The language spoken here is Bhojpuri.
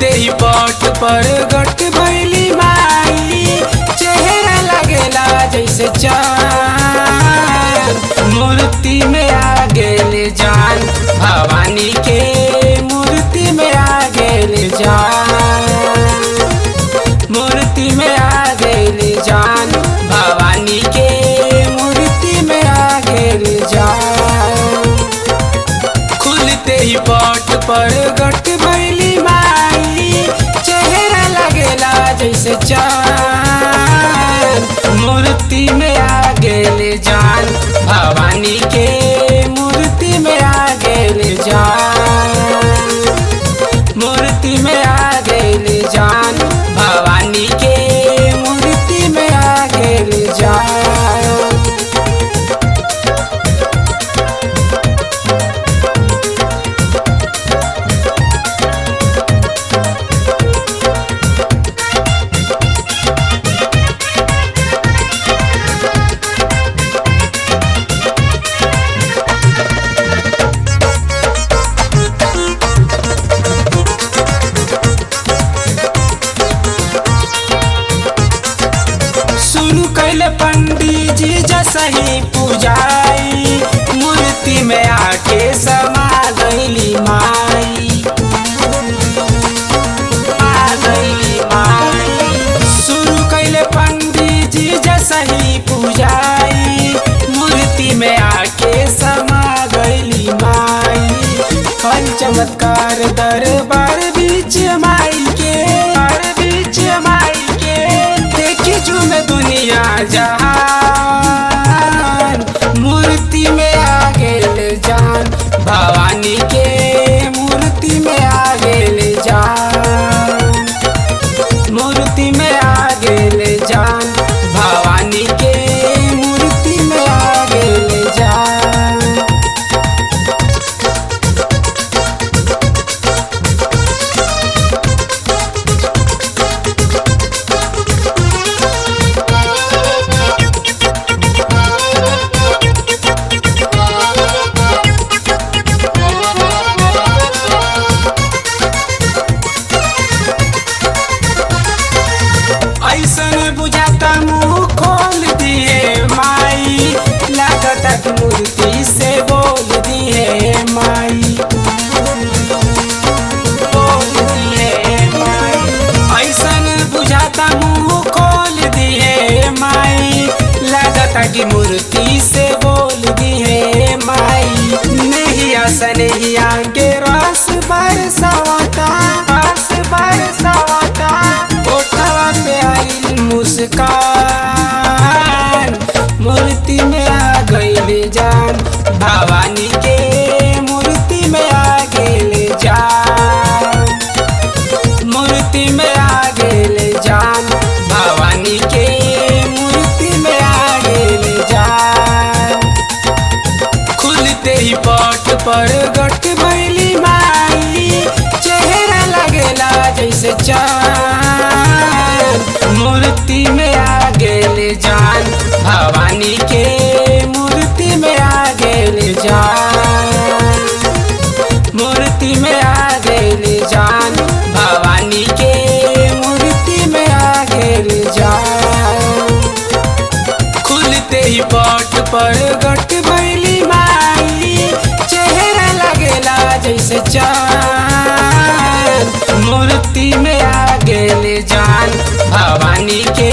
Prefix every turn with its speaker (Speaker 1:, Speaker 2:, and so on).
Speaker 1: खुलते ही पट पर गट भैली माई, चेहरा लगेला जैसे चाँद, मूर्ति में आ गेले जान, भवानी के मूर्ति में आ गेले जान, मूर्ति में आ गेले जान, भवानी के मूर्ति में आ गेले जान। खुलते ही पट पर गट भैली माई, चेहरा लगेला जैसे चाँद, मूर्ति में आ गेले जान, भवानी के मूर्ति में आ गेले जान, मूर्ति में आ गेले जान, भवानी के मूर्ति में आ गेले जान। शुरू कैले पंडित जी जसही पूजाई, मूर्ति में आके समा गईली माई, आ गईली माई। शुरू कैले पंडित जी जसही पूजाई, मूर्ति में आके समा गईली माई। हर चमत्कार दरबार बीच माई के, बीच माई के, देखी झूमे दुनिया जहान, मूर्ति में आ गेले जान, भवानी के मूर्ति में आ गेले जान, मूर्ति में आ गेले जान, भवानी के मूर्ति में आ गेले जान। ऐसन बुझाता मुँह खोल दिए माई, लागता कि मूर्ति से बोल दिए माई, बोल दिए माई। ऐसन बुझाता मुँह खोल दिए माई, लागता कि मूर्ति से बोल दिए माई। नैया सनैया के रस बरसावता, रस बरसावता, ओठवा पे आइल मुस्कान, मूर्ति में आ गईले जान, भवानी के मूर्ति में आ गेले जान, मूर्ति में आ गेले जान, भवानी के मूर्ति में आ गेले जान। खुलते ही पट पर गट भैली माई, चेहरा लगेला जैसे चाँद, मूर्ति में आ गेले जान, भवानी के मूर्ति में आ गेले जान, मूर्ति में आ गेले जान, भवानी के मूर्ति में आ गेले जान। खुलते ही पट पर गट भैली माई, चेहरा लगेला जैसे चाँद, मूर्ति में आ गेले जान, भवानी के